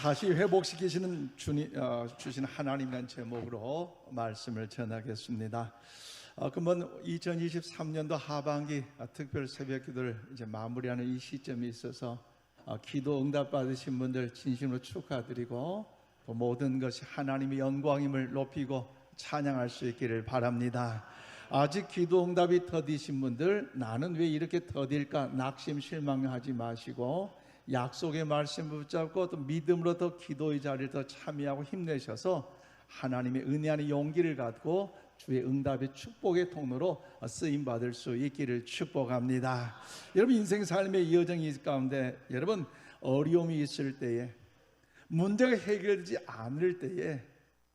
다시 회복시키시는 주님 주신 하나님이라는 제목으로 말씀을 전하겠습니다. 그러면 2023년도 하반기 특별 새벽 기도를 이제 마무리하는 이 시점에 있어서 기도 응답 받으신 분들 진심으로 축하드리고 또 모든 것이 하나님의 영광임을 높이고 찬양할 수 있기를 바랍니다. 아직 기도 응답이 더디신 분들, 나는 왜 이렇게 더딜까 낙심 실망하지 마시고 약속의 말씀 붙잡고 또 믿음으로 더 기도의 자리를 더 참여하고 힘내셔서 하나님의 은혜 안에 용기를 갖고 주의 응답의 축복의 통로로 쓰임 받을 수 있기를 축복합니다. 여러분, 인생 삶의 여정이 가운데 여러분 어려움이 있을 때에, 문제가 해결되지 않을 때에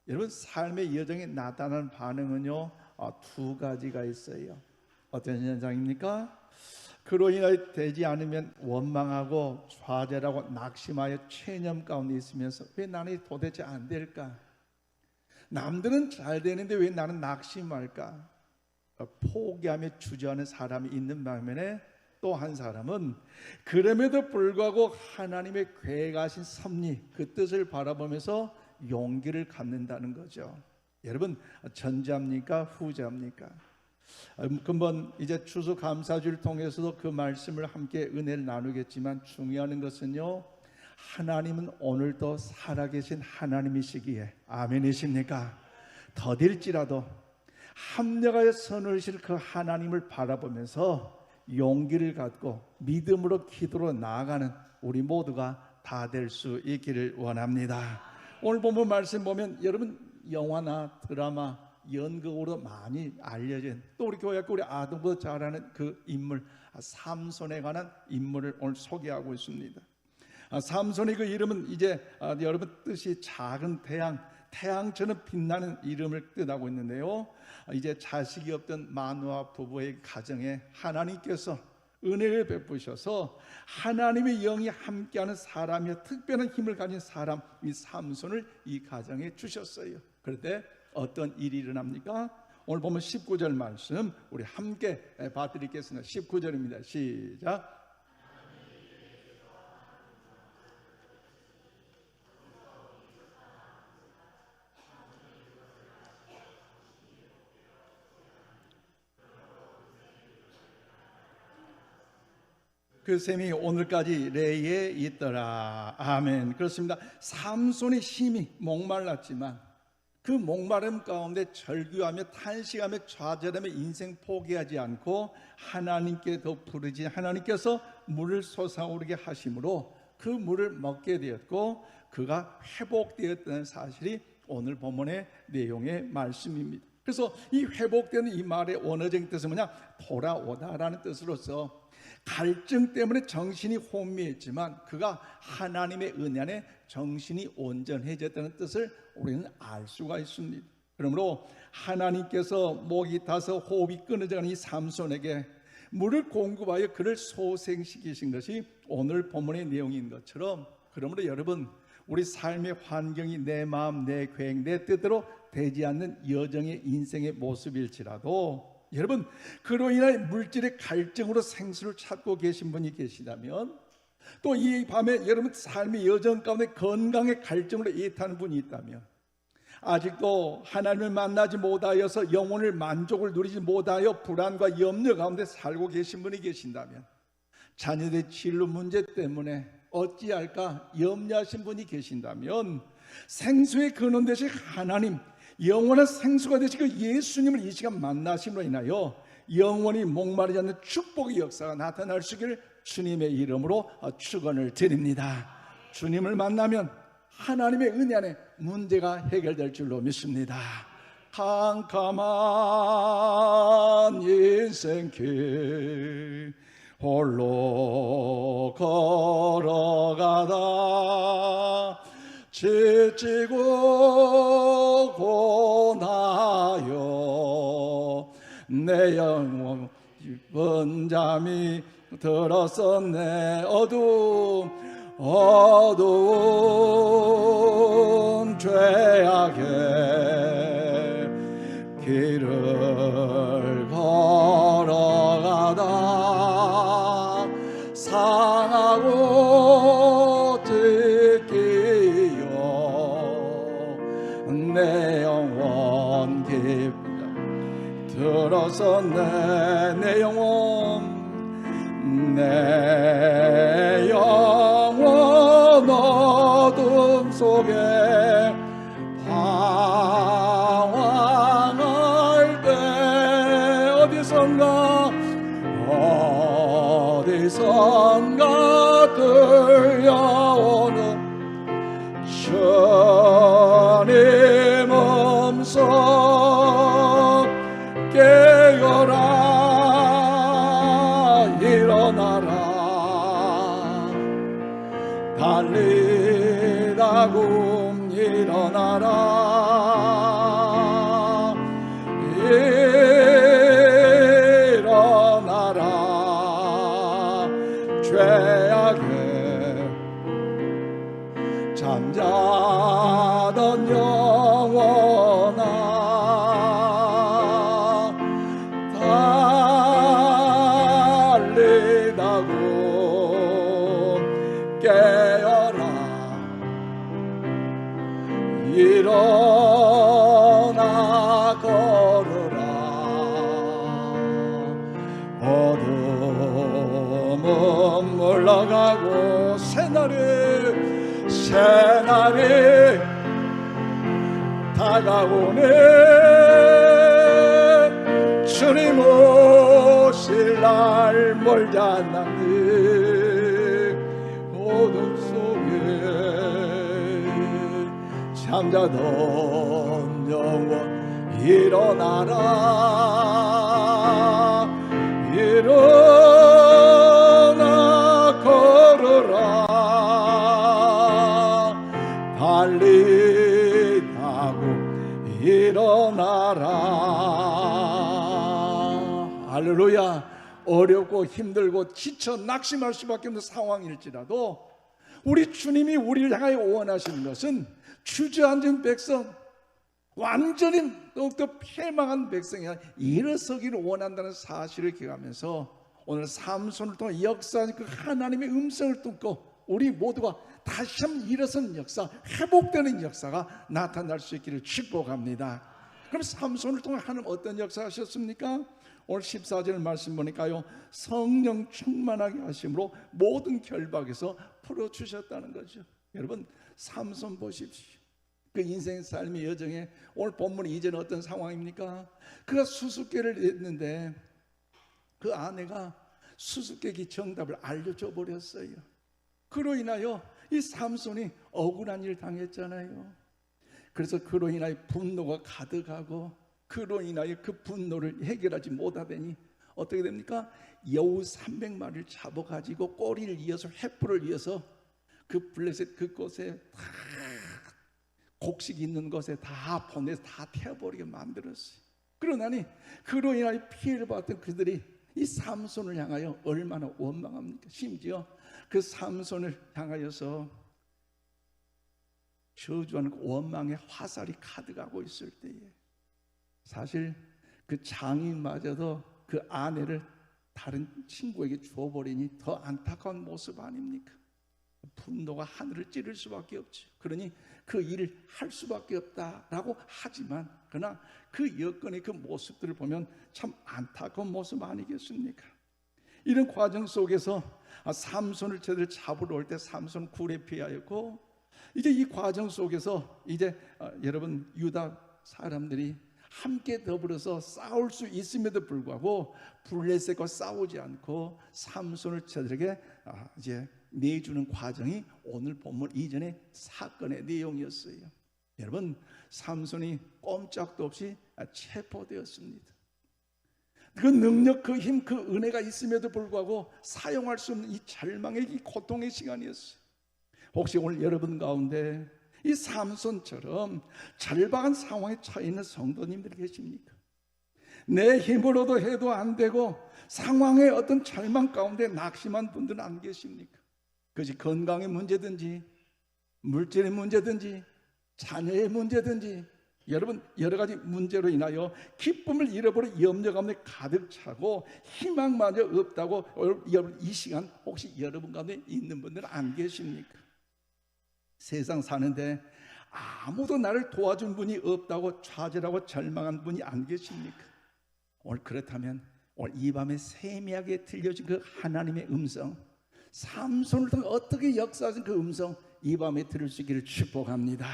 여러분 삶의 여정에 나타나는 반응은요 두 가지가 있어요. 어떤 현상입니까? 그로 인하여 되지 않으면 원망하고 좌절하고 낙심하여 체념 가운데 있으면서 왜 나는 도대체 안 될까? 남들은 잘 되는데 왜 나는 낙심할까? 포기하며 주저하는 사람이 있는 반면에 또 한 사람은 그럼에도 불구하고 하나님의 계획하신 섭리, 그 뜻을 바라보면서 용기를 갖는다는 거죠. 여러분, 전자입니까? 후자입니까? 금번 이제 추수감사주를 통해서도 그 말씀을 함께 은혜를 나누겠지만 중요한 것은요, 하나님은 오늘도 살아계신 하나님이시기에 아멘이십니까? 더딜지라도 합력하여 선으실 그 하나님을 바라보면서 용기를 갖고 믿음으로 기도로 나아가는 우리 모두가 다 될 수 있기를 원합니다. 오늘 본문 말씀 보면 여러분 영화나 드라마, 연극으로 많이 알려진, 또 우리 교회 우리 아동보다 잘 아는 그 인물 삼손에 관한 인물을 오늘 소개하고 있습니다. 삼손의 그 이름은 이제 여러분 뜻이 작은 태양처럼 빛나는 이름을 뜻하고 있는데요, 이제 자식이 없던 마누아 부부의 가정에 하나님께서 은혜를 베푸셔서 하나님의 영이 함께하는 사람이여 특별한 힘을 가진 사람, 이 삼손을 이 가정에 주셨어요. 그런데 어떤 일이 일어납니까? 오늘 보면 19절 말씀 우리 함께 봐드리겠습니다. 19절입니다. 시작. 그 셈이 오늘까지 레이에 있더라. 아멘. 그렇습니다. 삼손의 힘이 목말랐지만 그 목마름 가운데 절규하며 탄식하며 좌절하며 인생 포기하지 않고 하나님께 더 부르짖은 하나님께서 물을 솟아오르게 하심으로 그 물을 먹게 되었고 그가 회복되었다는 사실이 오늘 본문의 내용의 말씀입니다. 그래서 이 회복되는 이 말의 원어적인 뜻은 뭐냐? 돌아오다라는 뜻으로서 갈증 때문에 정신이 혼미했지만 그가 하나님의 은혜 안에 정신이 온전해졌다는 뜻을 우리는 알 수가 있습니다. 그러므로 하나님께서 목이 타서 호흡이 끊어져가는 이 삼손에게 물을 공급하여 그를 소생시키신 것이 오늘 본문의 내용인 것처럼, 그러므로 여러분, 우리 삶의 환경이 내 마음, 내 계획, 내 뜻대로 되지 않는 여정의 인생의 모습일지라도 여러분, 그로 인해 물질의 갈증으로 생수를 찾고 계신 분이 계시다면, 또 이 밤에 여러분 삶의 여정 가운데 건강의 갈증으로 애타는 분이 있다면, 아직도 하나님을 만나지 못하여서 영혼을 만족을 누리지 못하여 불안과 염려 가운데 살고 계신 분이 계신다면, 자녀들의 진로 문제 때문에 어찌할까 염려하신 분이 계신다면, 생수의 근원 되신 하나님, 영원한 생수가 되신 그 예수님을 이 시간 만나심으로 인하여 영원히 목마르지 않는 축복의 역사가 나타날 수 있기를 주님의 이름으로 축원을 드립니다. 주님을 만나면 하나님의 은혜 안에 문제가 해결될 줄로 믿습니다. 캄캄한 인생길 홀로 걸어가다 지치고 고나요 내 영혼 깊은 잠이 들어서 내 어두운 죄악의 길을 걸어가다 상하고 찢기 내 영혼 기쁘다. 들어서 내 영혼 내 영혼 어둠 속에 방황할 때 어디선가 들려오는 주님 음성 깨어라 일어나라 달리다금 일어나라 일어나라 죄악에 잠자던 영혼아 달리다고 깨어라 일어나 걸으라 어둠은 물러가고 새날이 다가오네 주님 오실 날 멀지 않나니 어둠 속에 잠자던 영혼 일어나라 일어나 걸어라 달리다고 일어나라. 할렐루야. 어렵고 힘들고 지쳐 낙심할 수밖에 없는 상황일지라도 우리 주님이 우리를 향하여 원하시는 것은 주저앉은 백성, 완전히 더욱더 패망한 백성이 일어서기를 원한다는 사실을 기억하면서 오늘 삼손을 통해 역사하는 그 하나님의 음성을 듣고 우리 모두가 다시 한번 일어서는 역사, 회복되는 역사가 나타날 수 있기를 축복합니다. 그럼 삼손을 통해 하나님 어떤 역사 하셨습니까? 오늘 14절 말씀 보니까요, 성령 충만하게 하심으로 모든 결박에서 풀어주셨다는 거죠. 여러분, 삼손 보십시오. 그 인생 삶의 여정에 오늘 본문 이전에 어떤 상황입니까? 그가 수수께를 했는데 그 아내가 수수께끼 정답을 알려줘 버렸어요. 그로 인하여 이 삼손이 억울한 일 당했잖아요. 그래서 그로 인하여 분노가 가득하고 그로 인하여 그 분노를 해결하지 못하더니 어떻게 됩니까? 여우 300마리를 잡아가지고 꼬리를 이어서 횃불을 이어서 그 블레셋 그곳에 다 곡식 있는 곳에 다 보내서 다 태워버리게 만들었어요. 그러나니 그로 인하여 피해를 받던 그들이 이 삼손을 향하여 얼마나 원망합니까? 심지어 그 삼손을 향하여서 저주하는 원망의 화살이 가득하고 있을 때에 사실 그 장인마저도 그 아내를 다른 친구에게 줘버리니 더 안타까운 모습 아닙니까? 분노가 하늘을 찌를 수밖에 없죠. 그러니 그 일을 할 수밖에 없다라고 하지만 그러나 그 여건의 그 모습들을 보면 참 안타까운 모습 아니겠습니까? 이런 과정 속에서 삼손을 제대로 잡으러 올 때 삼손 굴에 피하였고 이제 이 과정 속에서 이제 여러분 유다 사람들이 함께 더불어서 싸울 수 있음에도 불구하고 블레셋과 싸우지 않고 삼손을 저들에게 이제 내주는 과정이 오늘 본문 이전의 사건의 내용이었어요. 여러분, 삼손이 꼼짝도 없이 체포되었습니다. 그 능력, 그 힘, 그 은혜가 있음에도 불구하고 사용할 수 없는 이 절망의 이 고통의 시간이었어요. 혹시 오늘 여러분 가운데 이 삼손처럼 절박한 상황에 처해 있는 성도님들이 계십니까? 내 힘으로도 해도 안 되고 상황의 어떤 절망 가운데 낙심한 분들은 안 계십니까? 그것이 건강의 문제든지 물질의 문제든지 자녀의 문제든지 여러분 여러 가지 문제로 인하여 기쁨을 잃어버려 염려 가운데 가득 차고 희망마저 없다고 여러분 이 시간 혹시 여러분 가운데 있는 분들은 안 계십니까? 세상 사는데 아무도 나를 도와준 분이 없다고 좌절하고 절망한 분이 안 계십니까? 오늘 그렇다면 오늘 이 밤에 세미하게 들려진 그 하나님의 음성, 삼손을 통해 어떻게 역사하신 그 음성, 이 밤에 들을 수 있기를 축복합니다.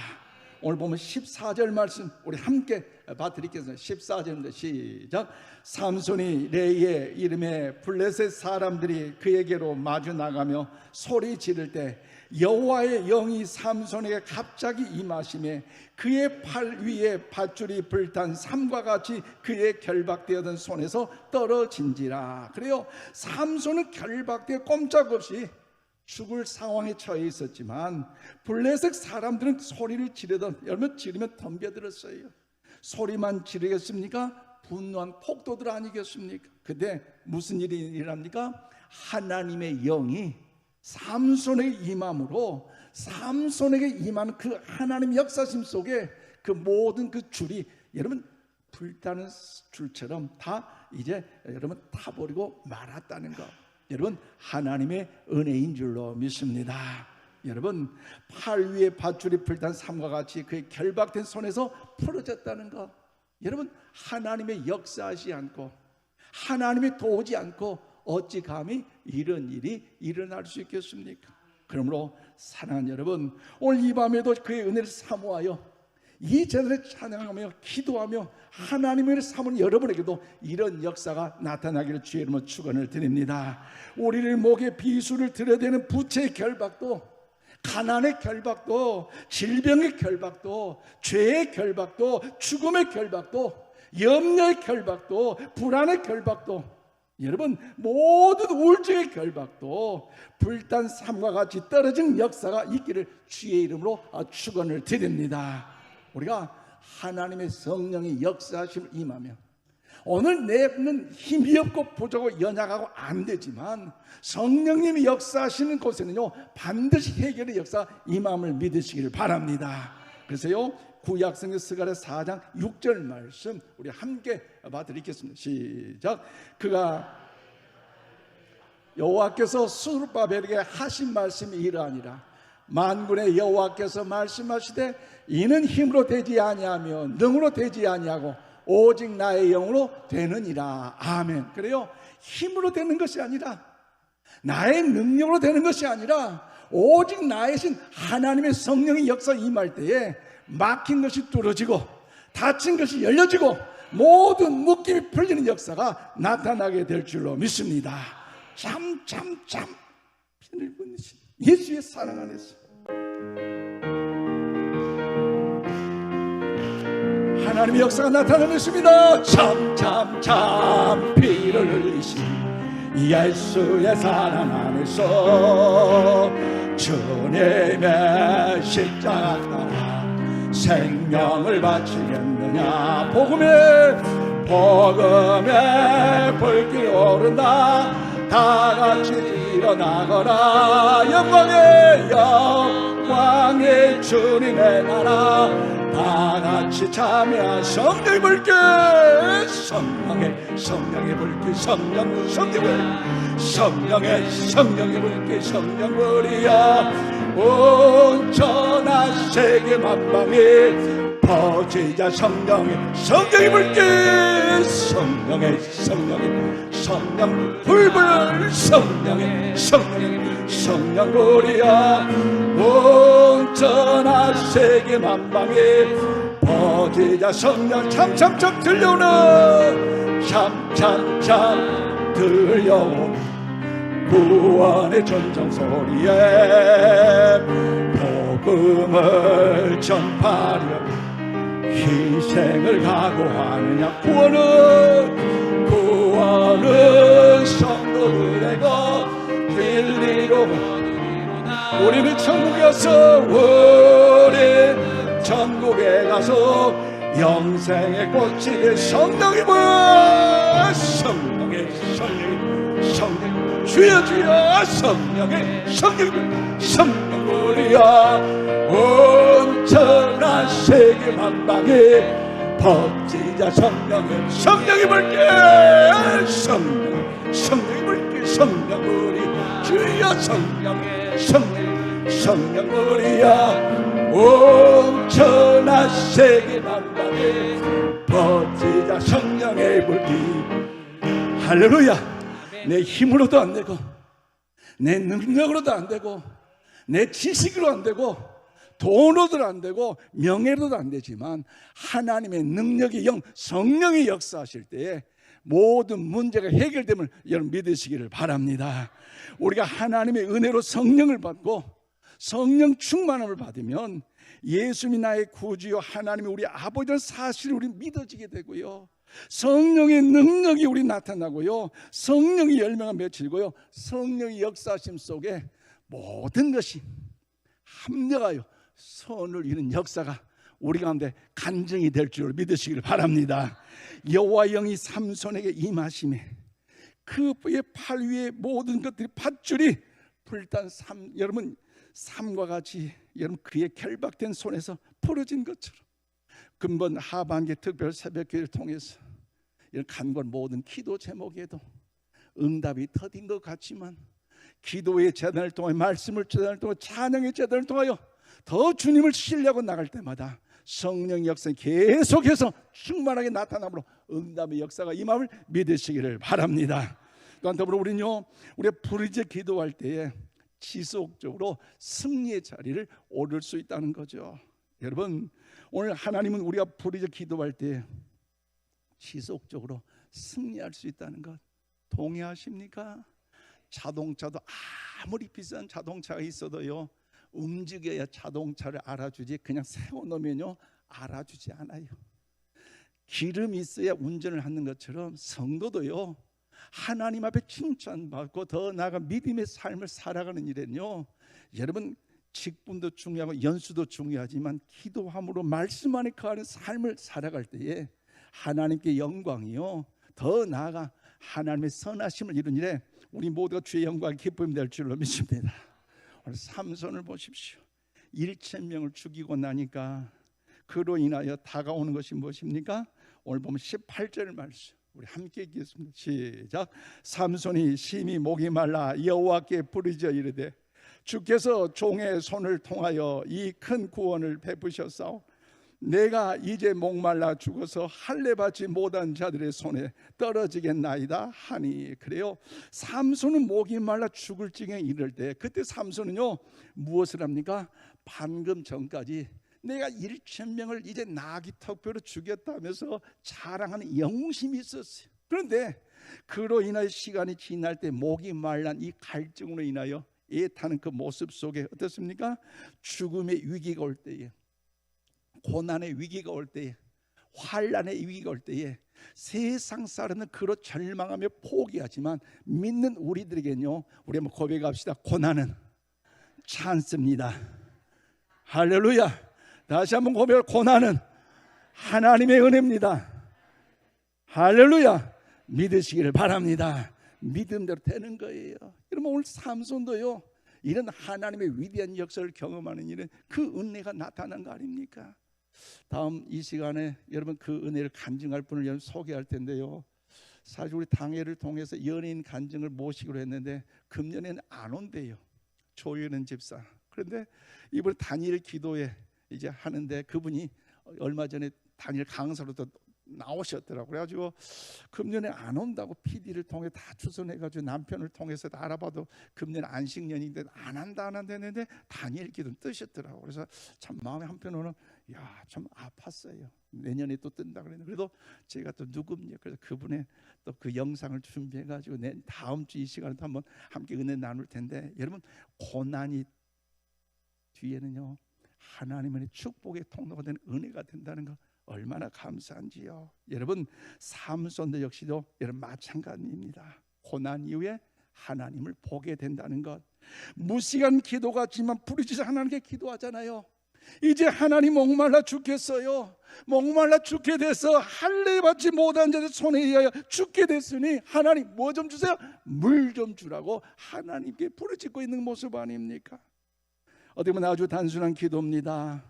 오늘 보면 14절 말씀 우리 함께 봐드리겠습니다. 14절입니다. 시작. 삼손이 레이의 이름에 블레셋 사람들이 그에게로 마주 나가며 소리 지를 때 여호와의 영이 삼손에게 갑자기 임하시매 그의 팔 위에 밧줄이 불탄 삼과 같이 그의 결박되었던 손에서 떨어진지라. 그래요, 삼손은 결박되어 꼼짝없이 죽을 상황에 처해 있었지만 블레셋 사람들은 소리를 지르면 덤벼들었어요. 소리만 지르겠습니까? 분노한 폭도들 아니겠습니까? 근데 무슨 일이 일어납니까? 하나님의 영이 삼손에게 임함으로 삼손에게 임하는 그 하나님 역사심 속에 그 모든 그 줄이 여러분 불타는 줄처럼 다 이제 여러분 타버리고 말았다는 것, 여러분 하나님의 은혜인 줄로 믿습니다. 여러분 팔 위에 밧줄이 불탄 삶과 같이 그의 결박된 손에서 풀어졌다는 것, 여러분 하나님의 역사하지 않고 하나님의 도우지 않고 어찌 감히 이런 일이 일어날 수 있겠습니까? 그러므로 사랑하는 여러분, 오늘 이 밤에도 그의 은혜를 사모하여 이 제단에 찬양하며 기도하며 하나님의 사모는 여러분에게도 이런 역사가 나타나기를 주의 이름으로 축원을 드립니다. 우리를 목에 비수를 들여대는 부채의 결박도, 가난의 결박도, 질병의 결박도, 죄의 결박도, 죽음의 결박도, 염려의 결박도, 불안의 결박도, 여러분 모든 우울증의 결박도 불탄 삶과 같이 떨어진 역사가 있기를 주의 이름으로 축원을 드립니다. 우리가 하나님의 성령의 역사하심을 임하며 오늘 내는 힘이 없고 부족하고 연약하고 안 되지만 성령님이 역사하시는 곳에는요 반드시 해결의 역사 임함을 믿으시기를 바랍니다. 그래서요 구약성경 스가랴 4장 6절 말씀 우리 함께 봐드리겠습니다. 시작. 그가 여호와께서 스룹바벨에게 하신 말씀이 이러하니라. 만군의 여호와께서 말씀하시되 이는 힘으로 되지 아니하며 능으로 되지 아니하고 오직 나의 영으로 되느니라. 아멘. 그래요, 힘으로 되는 것이 아니라 나의 능력으로 되는 것이 아니라 오직 나의 신 하나님의 성령의 역사 임할 때에 막힌 것이 뚫어지고 닫힌 것이 열려지고 모든 묶임이 풀리는 역사가 나타나게 될 줄로 믿습니다. 참 편을 붙이신 예수의 사랑 안에서 하나님의 역사가 나타나고 있습니다. 참 피를 흘리신 예수의 사랑 안에서 주님의 십자가 따라 생명을 바치겠느냐. 복음의 불길 오른다. 다 같이 일어나거라. 영광의 주님의 나라 다 같이 참여한 성령의 불길, 성령의 불길, 성령의 불길, 성령불이야 온 전하 세계 만방에 퍼지자. 성령의 불길, 성령 불불, 성령불이야 온 전하 세계 만방에 퍼지자. 성령 참 들려오는 참 들려오는 구원의 전정소리에 복음을 전파하려 희생을 각오하느냐. 구원은 성도들의 것 진리로 우리는 천국에 가서 영생의 꽃이 성령의 불, 성령 주여 성령불이야 온 전하 세계 만방에 퍼지자. 성령의 불길, 성령의 불길, 성령불이 주여 성령불이야 온 세계 만방에 퍼지자 성령의 불빛. 할렐루야. 내 힘으로도 안 되고 내 능력으로도 안 되고 내 지식으로 안 되고 돈으로도 안 되고 명예로도 안 되지만 하나님의 능력의 영 성령이 역사하실 때에 모든 문제가 해결됨을 여러분 믿으시기를 바랍니다. 우리가 하나님의 은혜로 성령을 받고 성령 충만함을 받으면 예수님이 나의 구주요 하나님이 우리 아버지라는 사실을 우리 믿어지게 되고요, 성령의 능력이 우리 나타나고요, 성령의 열매가 맺히고요, 성령의 역사심 속에 모든 것이 합력하여 선을 이루는 역사가 우리 가운데 간증이 될 줄 믿으시길 바랍니다. 여호와 영이 삼손에게 임하심에 그의 팔 위에 모든 것들이 밧줄이 불단 여러분 삶과 같이 여러분 그의 결박된 손에서 풀어진 것처럼 근본 하반기 특별 새벽기를 통해서 이런 간관 모든 기도 제목에도 응답이 터진 것 같지만 기도의 재단을 통해 말씀을 재단을 통해 찬양의 재단을 통하여 더 주님을 신뢰하고 나갈 때마다 성령 역사 계속해서 충만하게 나타남으로 응답의 역사가 임함을 믿으시기를 바랍니다. 또한 더불어 우리는요, 우리가 부르짖어 기도할 때에 지속적으로 승리의 자리를 오를 수 있다는 거죠. 여러분, 오늘 하나님은 우리가 부르짖어 기도할 때 지속적으로 승리할 수 있다는 것 동의하십니까? 자동차도 아무리 비싼 자동차가 있어도요, 움직여야 자동차를 알아주지 그냥 세워놓으면요 알아주지 않아요. 기름이 있어야 운전을 하는 것처럼 성도도요, 하나님 앞에 칭찬받고 더 나아가 믿음의 삶을 살아가는 일에는요, 여러분 직분도 중요하고 연수도 중요하지만 기도함으로 말씀 안에 거하는 삶을 살아갈 때에 하나님께 영광이요, 더 나아가 하나님의 선하심을 이룬 일에 우리 모두가 주의 영광 기쁨이 될 줄로 믿습니다. 오늘 삼손을 보십시오. 1,000명을 죽이고 나니까 그로 인하여 다가오는 것이 무엇입니까? 오늘 보면 18절 말씀 우리 함께 읽겠습니다. 시작. 삼손이 심히 목이 말라 여호와께 부르짖어 이르되 주께서 종의 손을 통하여 이 큰 구원을 베푸셨사오. 내가 이제 목말라 죽어서 할례 받지 못한 자들의 손에 떨어지겠나이다 하니. 그래요, 삼손은 목이 말라 죽을 징에 이를 때 그때 삼손은요 무엇을 합니까? 방금 전까지 내가 1,000명을 이제 나귀 턱뼈로 죽였다면서 자랑하는 영웅심이 있었어요. 그런데 그로 인하여 시간이 지날 때 목이 말란 이 갈증으로 인하여 애타는 그 모습 속에 어떻습니까? 죽음의 위기가 올 때에, 고난의 위기가 올 때에, 환난의 위기가 올 때에 세상 사람은 그로 절망하며 포기하지만 믿는 우리들에게는요, 우리 한번 고백합시다. 고난은 찬스입니다. 할렐루야. 다시 한번 고백을. 고난은 하나님의 은혜입니다. 할렐루야. 믿으시기를 바랍니다. 믿음대로 되는 거예요. 여러분 오늘 삼손도요 이런 하나님의 위대한 역사를 경험하는 일은 그 은혜가 나타난 거 아닙니까? 다음 이 시간에 여러분 그 은혜를 간증할 분을 여러분 소개할 텐데요, 사실 우리 당회를 통해서 연예인 간증을 모시기로 했는데 금년에는 안 온대요, 조윤은 집사. 그런데 이번 단일 기도회 이제 하는데 그분이 얼마 전에 단일 강사로 또 나오셨더라고요. 그래가지고 금년에 안 온다고 PD를 통해 다 추선해가지고 남편을 통해서 알아봐도 금년 안식년인데 안 한다 했는데 단일 기도는 뜨셨더라고요. 그래서 참 마음이 한편으로는 야, 참 아팠어요. 내년에 또 뜬다 그랬는데 그래도 제가 또 누굽니까? 그래서 그분의 또 그 영상을 준비해가지고 다음 주 이 시간에 또 한번 함께 은혜 나눌 텐데, 여러분 고난이 뒤에는요 하나님의 축복의 통로가 되는 은혜가 된다는 거 얼마나 감사한지요. 여러분 삼손도 역시도 여러분 마찬가지입니다. 고난 이후에 하나님을 보게 된다는 것. 무시간 기도 같지만 부르짖어 하나님께 기도하잖아요. 이제 하나님 목말라 죽겠어요. 목말라 죽게 돼서 할례 받지 못한 자들 손에 의하여 죽게 됐으니 하나님 뭐 좀 주세요. 물 좀 주라고 하나님께 부르짖고 있는 모습 아닙니까? 어떻게 보면 아주 단순한 기도입니다.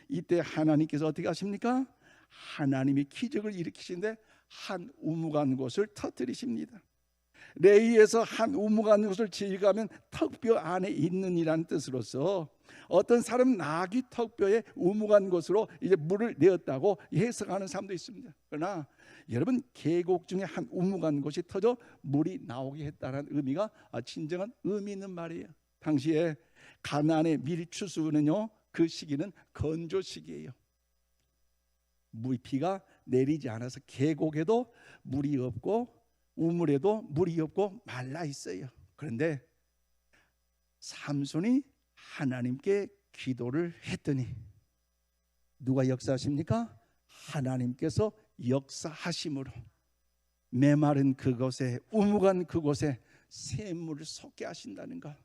이때 하나님께서 어떻게 하십니까? 하나님이 기적을 일으키시는데 한 우묵한 곳을 터뜨리십니다. 레이에서 한 우묵한 것을 지어가면 턱뼈 안에 있는 이라는 뜻으로서 어떤 사람은 나귀 턱뼈에 우묵한 것으로 이제 물을 내었다고 해석하는 사람도 있습니다. 그러나 여러분, 계곡 중에 한 우묵한 곳이 터져 물이 나오게 했다는 의미가 진정한 의미 있는 말이에요. 당시에 가나안의 밀추수는요, 그 시기는 건조 시기예요. 비가 내리지 않아서 계곡에도 물이 없고 우물에도 물이 없고 말라 있어요. 그런데 삼손이 하나님께 기도를 했더니 누가 역사하십니까? 하나님께서 역사하심으로 메마른 그곳에, 우묵한 그곳에 샘물을 솟게 하신다는 것.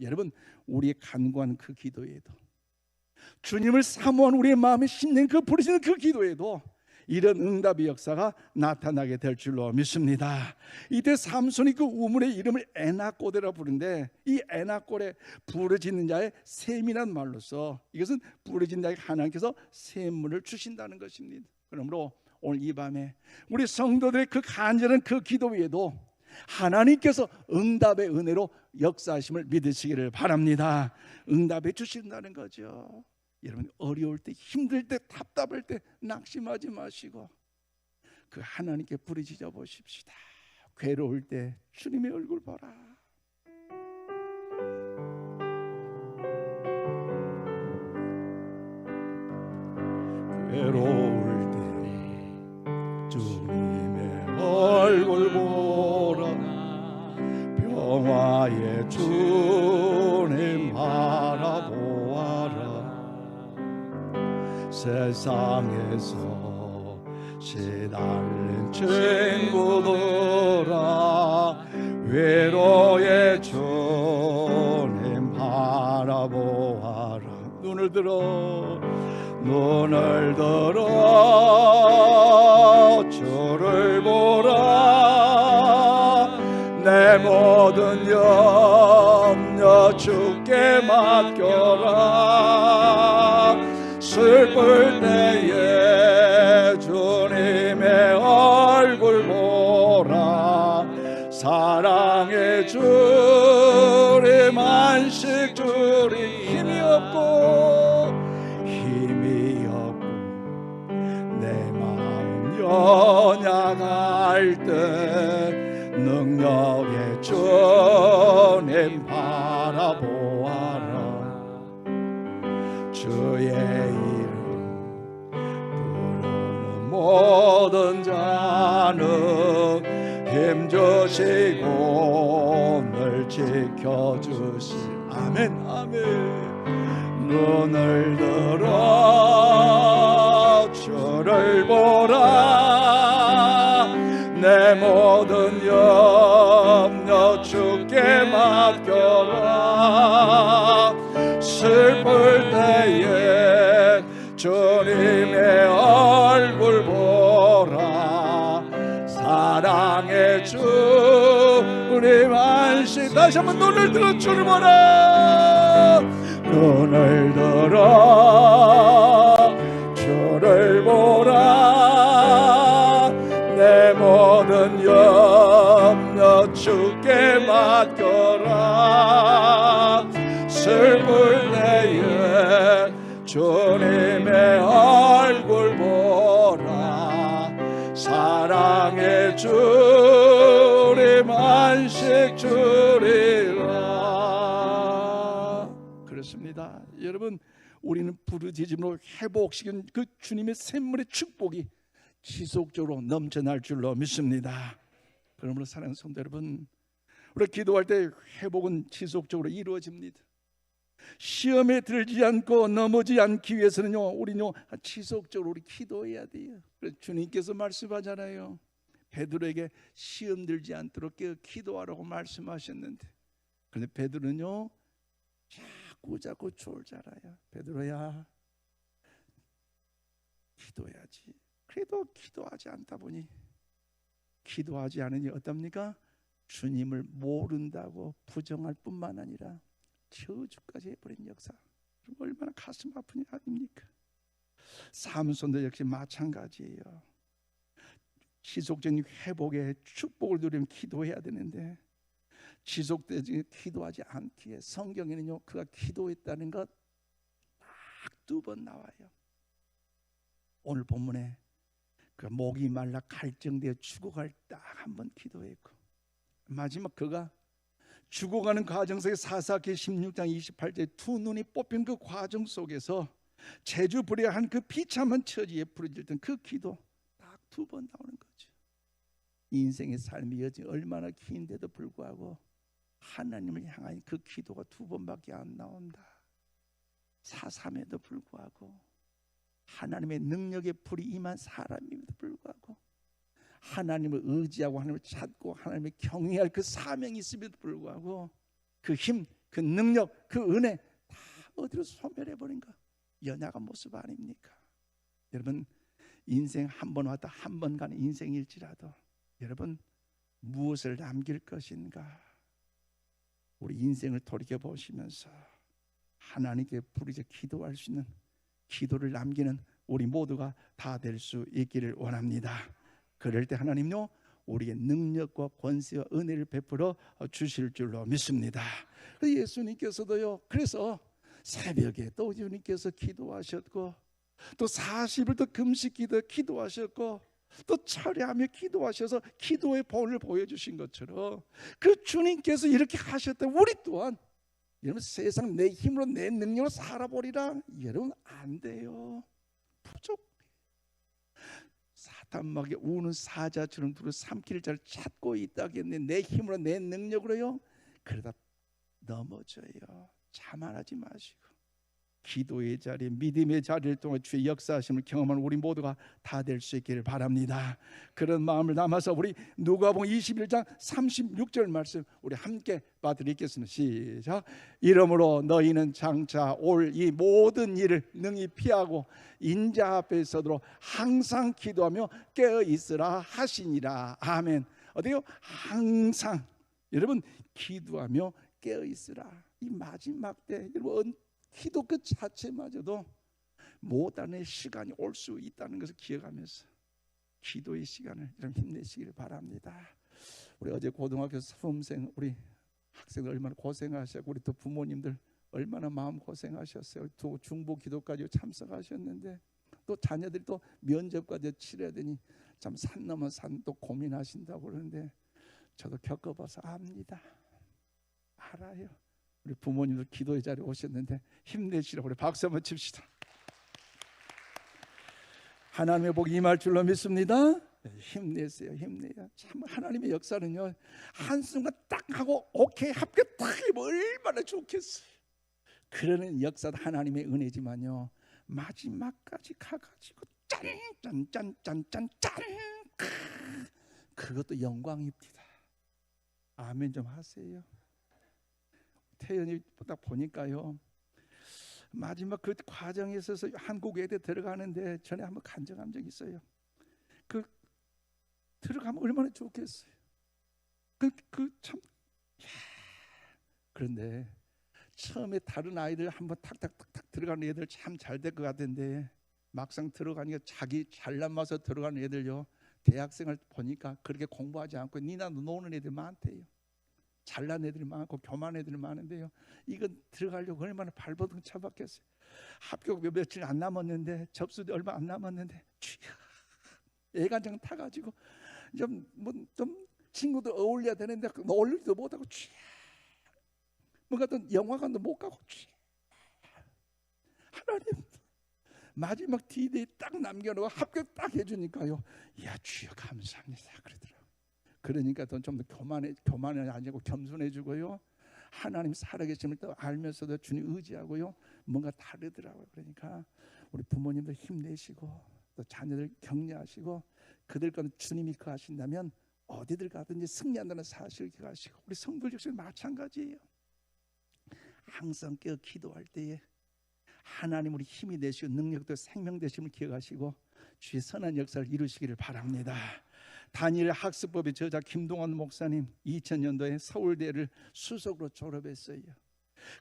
여러분, 우리의 간구한 그 기도에도, 주님을 사모한 우리의 마음에 심는 그 부르시는 그 기도에도 이런 응답의 역사가 나타나게 될 줄로 믿습니다. 이때 삼손이 그 우물의 이름을 에나꼬데라 부르는데, 이 에나꼬데 부르짖는 자의 샘이란 말로서 이것은 부르짖는 자에게 하나님께서 샘물을 주신다는 것입니다. 그러므로 오늘 이 밤에 우리 성도들의 그 간절한 그 기도 위에도 하나님께서 응답의 은혜로 역사하심을 믿으시기를 바랍니다. 응답해 주신다는 거죠. 여러분, 어려울 때, 힘들 때, 답답할 때 낙심하지 마시고 그 하나님께 부르짖어 보십시다. 괴로울 때 주님의 얼굴 보라. 괴로울 때 주님의 얼굴 보라. 평화의 주님 바라보아라. 세상에서 시달린 친구들아, 외로의 주님 바라보아라. 눈을 들어 주를 보라. 내 모든 염려 주께 맡겨라. 슬플 때에 주님의 얼굴 보라. 사랑의 주님, 안식 주님, 힘이 없고 내 마음 연약할 때 능력의 주님 바라보아라. 주의 이름 부르는 모든 자는 힘주시고 늘 지켜주시. 아멘, 아멘. 눈을 들어 주를 보라. 내 모든 염려 주께 맡겨라. 슬플 때에 주님의 얼굴 보라. 사랑의 주님 안식. 다시 한번 눈을 들어 주를 보라. 눈을 들어 주를 보라. 내 모든 염려 주께 맡겨라. 슬플 때에 주님의 얼굴 보라. 사랑의 주님 안식 주리라. 그렇습니다. 여러분, 우리는 부르짖음으로 회복시킨 그 주님의 샘물의 축복이 지속적으로 넘쳐날 줄로 믿습니다. 그러므로 사랑하는 성도 여러분, 우리가 기도할 때 회복은 지속적으로 이루어집니다. 시험에 들지 않고 넘어지지 않기 위해서는요, 우리는요 지속적으로 우리 기도해야 돼요. 그래서 주님께서 말씀하잖아요. 베드로에게 시험 들지 않도록 기도하라고 말씀하셨는데, 그런데 베드로는요 자꾸 졸잖아요. 베드로야, 기도해야지. 그래도 기도하지 않다 보니, 기도하지 않으니 어떻습니까? 주님을 모른다고 부정할 뿐만 아니라 저주까지 해버린 역사. 얼마나 가슴 아픈 일 아닙니까? 삼손도 역시 마찬가지예요. 지속적인 회복의 축복을 누리면 기도해야 되는데 지속적인 기도하지 않기에 성경에는요 그가 기도했다는 것 딱 2번 나와요. 오늘 본문에 그 목이 말라 갈증되어 죽어갈 딱 1번 기도했고 마지막 그가 죽어가는 과정 속에 사사기 16장 28절에 2 눈이 뽑힌 그 과정 속에서 제주불의한 그 비참한 처지에 부르짖던 그 기도 딱 2번 나오는 거죠. 인생의 삶이 여전히 얼마나 긴데도 불구하고 하나님을 향한 그 기도가 2번밖에 안 나온다. 사삼에도 불구하고 하나님의 능력의 불이 임한 사람임에도 불구하고 하나님을 의지하고 하나님을 찾고 하나님을 경외할 그 사명이 있음에도 불구하고 그 힘, 그 능력, 그 은혜 다 어디로 소멸해버린가? 연약한 모습 아닙니까? 여러분 인생 한 번 왔다 한 번 가는 인생일지라도 여러분 무엇을 남길 것인가? 우리 인생을 돌이켜보시면서 하나님께 부르짖어 기도할 수 있는 기도를 남기는 우리 모두가 다 될 수 있기를 원합니다. 그럴 때 하나님요 우리의 능력과 권세와 은혜를 베풀어 주실 줄로 믿습니다. 예수님께서도요 그래서 새벽에 또 주님께서 기도하셨고 또 40일 또 금식 기도하셨고 또 철야하며 기도하셔서 기도의 본을 보여주신 것처럼 그 주님께서 이렇게 하셨다 우리 또한 여러분 세상 내 힘으로 내 능력으로 살아보리라 여러분 안 돼요. 부족해. 사탄막에 우는 사자처럼 두루 삼킬 자를 찾고 있다겠네. 내 힘으로 내 능력으로요 그러다 넘어져요. 자만하지 마시고 기도의 자리 믿음의 자리를 통해 주의 역사하심을 경험하는 우리 모두가 다 될 수 있기를 바랍니다. 그런 마음을 담아서 우리 누가복음 21장 36절 말씀 우리 함께 봐드리겠습니다. 시작. 이러므로 너희는 장차 올 이 모든 일을 능히 피하고 인자 앞에 서도록 항상 기도하며 깨어 있으라 하시니라. 아멘. 어때요? 항상 여러분 기도하며 깨어 있으라. 이 마지막 때 여러분 기도 그 자체마저도 못하는 시간이 올 수 있다는 것을 기억하면서 기도의 시간을 여러분 힘내시기를 바랍니다. 우리 어제 고등학교 수험생 우리 학생들 얼마나 고생하셨고 우리 또 부모님들 얼마나 마음 고생하셨어요. 또 중보 기도까지 참석하셨는데 또 자녀들이 또 면접까지 치러야 되니 참 산 넘어 산 또 고민하신다고 그러는데 저도 겪어봐서 압니다. 알아요. 우리 부모님들 기도의 자리에 오셨는데 힘내시라고 우리 박수 한번 칩시다. 하나님의 복이 임할 줄로 믿습니다. 힘내세요. 힘내요. 참 하나님의 역사는요 한순간 딱 하고 오케이 합격 딱 하면 얼마나 좋겠어요. 그러는 역사도 하나님의 은혜지만요 마지막까지 가가지고 짠짠짠짠짠짠 그것도 영광입니다. 아멘 좀 하세요. 태연이 딱 보니까요 마지막 그 과정에 있어서 한국 외대 들어가는데 전에 한번 간증한 적이 있어요. 그 들어가면 얼마나 좋겠어요. 참 그런데 처음에 다른 아이들 한번 탁탁탁탁 들어가는 애들 참 잘 될 것 같은데 막상 들어가니까 자기 잘난 맛에 들어가는 애들요 대학생을 보니까 그렇게 공부하지 않고 니나 노는 애들 많대요. 잘난 애들이 많고 교만 애들이 많은데요 이건 들어가려고 얼마나 발버둥 쳐봤겠어요. 합격 며칠 안 남았는데 접수도 얼마 안 남았는데 애간장 타가지고 좀 친구들 어울려야 되는데 어울리지도 못하고 뭔가 또 영화관도 못 가고 하나님 마지막 디데이 딱 남겨놓고 합격 딱 해주니까요 이야 주여 감사합니다 그러더라고요. 그러니까 좀 더 교만이 아니고 겸손해지고요 하나님 살아계심을 또 알면서도 주님 의지하고요 뭔가 다르더라고요. 그러니까 우리 부모님들 힘내시고 또 자녀들 격려하시고 그들 건 주님이 거하신다면 어디들 가든지 승리한다는 사실을 기억하시고 우리 성도들 역시 마찬가지예요. 항상 깨어 기도할 때에 하나님 우리 힘이 되시고 능력도 생명 되심을 기억하시고 주의 선한 역사를 이루시기를 바랍니다. 다니엘 학습법의 저자 김동원 목사님 2000년도에 서울대를 수석으로 졸업했어요.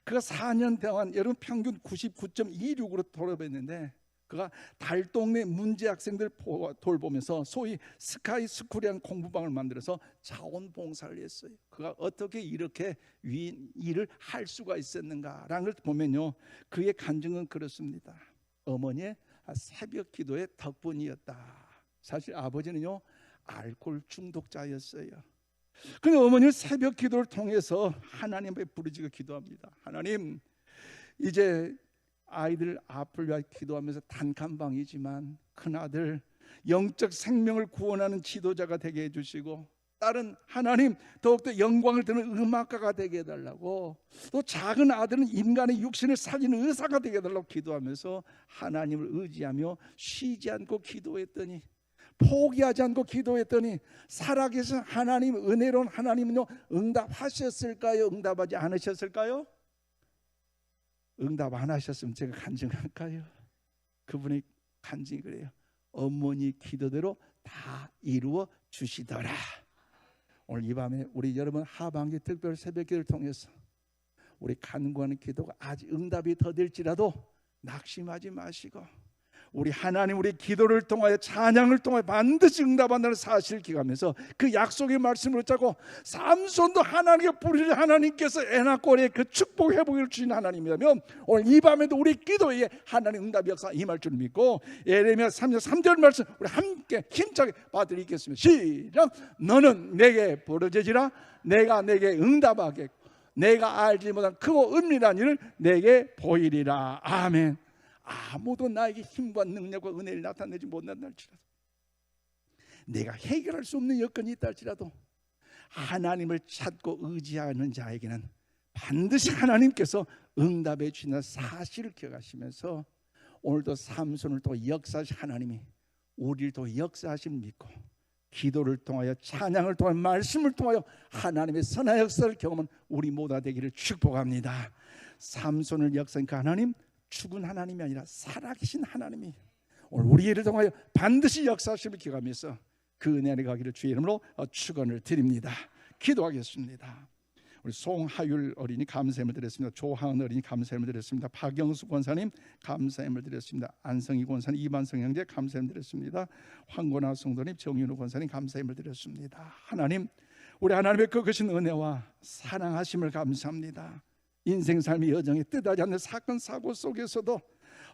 그가 4년 동안 여러분 평균 99.26으로 졸업했는데 그가 달동네 문제 학생들 돌보면서 소위 스카이 스쿨이라는 공부방을 만들어서 자원봉사를 했어요. 그가 어떻게 이렇게 일을 할 수가 있었는가라는 걸 보면요, 그의 간증은 그렇습니다. 어머니의 새벽 기도의 덕분이었다. 사실 아버지는요, 알코올 중독자였어요. 근데 어머니는 새벽 기도를 통해서 하나님께 부르짖어 기도합니다. 하나님, 이제 아이들 앞을 위하여 기도하면서 단칸방이지만 큰아들 영적 생명을 구원하는 지도자가 되게 해주시고, 딸은 하나님 더욱더 영광을 드는 음악가가 되게 해달라고, 또 작은 아들은 인간의 육신을 살리는 의사가 되게 해달라고 기도하면서 하나님을 의지하며 쉬지 않고 기도했더니, 포기하지 않고 기도했더니 살아계신 하나님, 은혜로운 하나님은요, 응답하셨을까요? 응답하지 않으셨을까요? 응답 안 하셨으면 제가 간증할까요? 그분의 간증이 그래요. 어머니 기도대로 다 이루어 주시더라. 오늘 이 밤에 우리 여러분 하반기 특별 새벽기도를 통해서 우리 간구하는 기도가 아직 응답이 더딜지라도 낙심하지 마시고, 우리 하나님, 우리 기도를 통하여, 찬양을 통하여 반드시 응답한다는 사실을 기억하면서 그 약속의 말씀을 붙잡고, 삼손도 하나님께 부르짖은 하나님께서 에나골의 그 축복 회복을 주신 하나님이라면 오늘 이 밤에도 우리 기도에 하나님 응답 역사 임할 줄 믿고, 예레미야 3장 3절 말씀 우리 함께 힘차게 받으리겠습니다. 시작. 너는 내게 부르짖으라. 내가 내게 응답하겠고 내가 알지 못한 크고 은밀한 일을 내게 보이리라. 아멘. 아무도 나에게 힘과 능력과 은혜를 나타내지 못한다 할지라도, 내가 해결할 수 없는 여건이 있다 할지라도 하나님을 찾고 의지하는 자에게는 반드시 하나님께서 응답해 주시는 사실을 기억하시면서, 오늘도 삼손을 통해 역사하신 하나님이 우리를 통해 역사하심을 믿고, 기도를 통하여, 찬양을 통하여, 말씀을 통하여 하나님의 선한 역사를 경험한 우리 모두가 되기를 축복합니다. 삼손을 역사한 그 하나님, 죽은 하나님이 아니라 살아계신 하나님이 오늘 우리를 통하여 반드시 역사하심을 기억하면서 그 은혜 안에 가기를 주의 이름으로 축원을 드립니다. 기도하겠습니다. 우리 송하율 어린이 감사함을 드렸습니다. 조하은 어린이 감사함을 드렸습니다. 박영수 권사님 감사함을 드렸습니다. 안성희 권사님, 이만성 형제 감사함을 드렸습니다. 황권아 성도님, 정윤우 권사님 감사함을 드렸습니다. 하나님, 우리 하나님의 거크신 은혜와 사랑하심을 감사합니다. 인생 삶의 여정에 뜻하지 않는 사건 사고 속에서도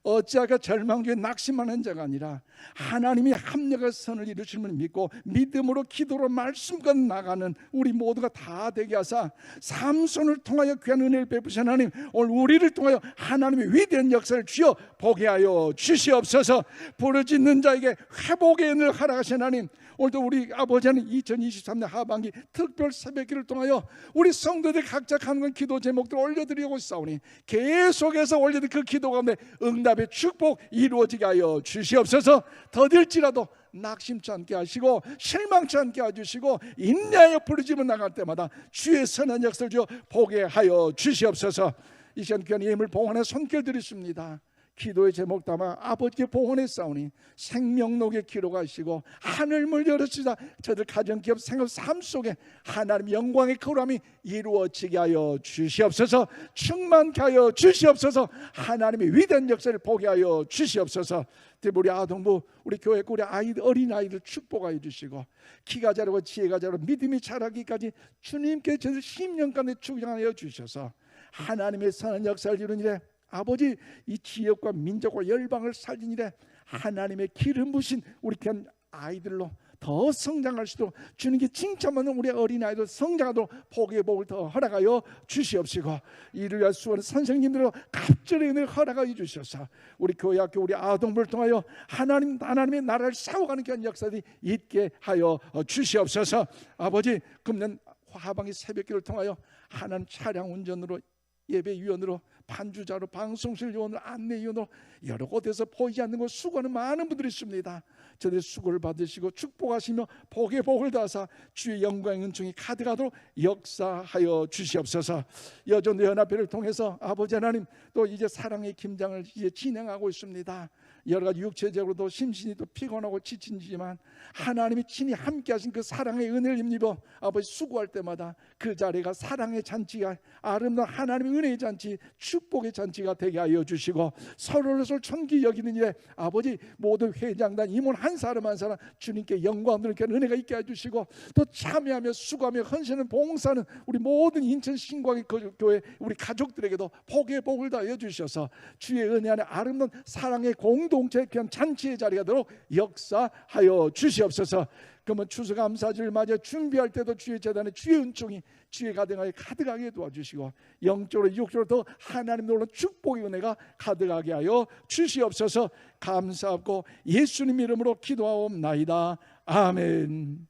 어찌하여 절망주에 낙심하는 자가 아니라 하나님이 합력의 선을 이루심을 믿고 믿음으로, 기도로, 말씀과 나가는 우리 모두가 다 되게 하사, 삼손을 통하여 귀한 은혜를 베푸신 하나님, 오늘 우리를 통하여 하나님의 위대한 역사를 주여 보게 하여 주시옵소서. 부르짖는 자에게 회복의 은혜를 허락하신 하나님, 오늘도 우리 아버지는 2023년 하반기 특별 새벽기를 통하여 우리 성도들 각자 가는 기도 제목들을 올려드리고 있사오니, 계속해서 올려드린 그 기도 가운데 응답의 축복 이루어지게 하여 주시옵소서. 더딜지라도 낙심치 않게 하시고 실망치 않게 해주시고, 인내하여 부르짖어 나갈 때마다 주의 선한 역사를 주어 보게 하여 주시옵소서. 이 시간 귀한 예물 봉헌에 손길 드리십니다. 기도의 제목 담아 아버지께 봉헌했사오니 생명록에 기록하시고 하늘문 열으시다 저들 가정, 기업, 생업, 삶 속에 하나님 영광의 거룩함이 이루어지게 하여 주시옵소서. 충만케 하여 주시옵소서. 하나님의 위대한 역사를 보게 하여 주시옵소서. 우리 아동부, 우리 교회 우리 아이들, 어린아이들 축복하여 주시고, 키가 자라고 지혜가 자라고 믿음이 자라기까지 주님께 저들 10년 간에 축복하여 주셔서 하나님의 선한 역사를 이루는 일에, 아버지 이 지역과 민족과 열방을 살린 일에 하나님의 기름 부신 우리 귀한 아이들로 더 성장할 수 있도록, 주님께 칭찬받는 우리 어린아이들 성장하도록 복의 복을 더 허락하여 주시옵시고, 이를 위한 수고하는 선생님들로 갑절의 은혜를 허락하여 주셔서 우리 교회 학교 우리 아동부를 통하여 하나님의 나라를 세워가는 귀한 역사들이 있게 하여 주시옵소서. 아버지, 금년 하반기 새벽기를 통하여 하나님 차량 운전으로, 예배위원으로, 반주자로, 방송실 요원으로, 안내위원으로 여러 곳에서 보이지 않는 곳 수고하는 많은 분들이 있습니다. 저들의 수고를 받으시고 축복하시며 복의 복을 다하사 주의 영광의 은총이 가득하도록 역사하여 주시옵소서. 여전도 연합회를 통해서 아버지 하나님, 또 이제 사랑의 김장을 이제 진행하고 있습니다. 여러 가지 육체적으로도 심신이 또 피곤하고 지치지만 하나님이 친히 함께 하신 그 사랑의 은혜를 힘입어 아버지 수고할 때마다 그 자리가 사랑의 잔치가, 아름다운 하나님의 은혜의 잔치, 축복의 잔치가 되게 하여 주시고, 서로를 천기 여기는 일에 아버지 모든 회장단 임원 한 사람 한 사람 주님께 영광 드리는 은혜가 있게 해주시고, 또 참여하며 수고하며 헌신하는 봉사는 우리 모든 인천 신광의 교회 우리 가족들에게도 복의 복을 다하여 주셔서 주의 은혜 안에 아름다운 사랑의 공동체 귀한 잔치의 자리가 되도록 역사하여 주시옵소서. 그러면 추수감사절을 맞아 준비할 때도 주의 재단에 주의 은총이 주의 가정에 가득하게 도와주시고, 영적으로 육적으로 더 하나님 놀라운 축복의 은혜가 가득하게 하여 주시옵소서. 감사하고 예수님 이름으로 기도하옵나이다. 아멘.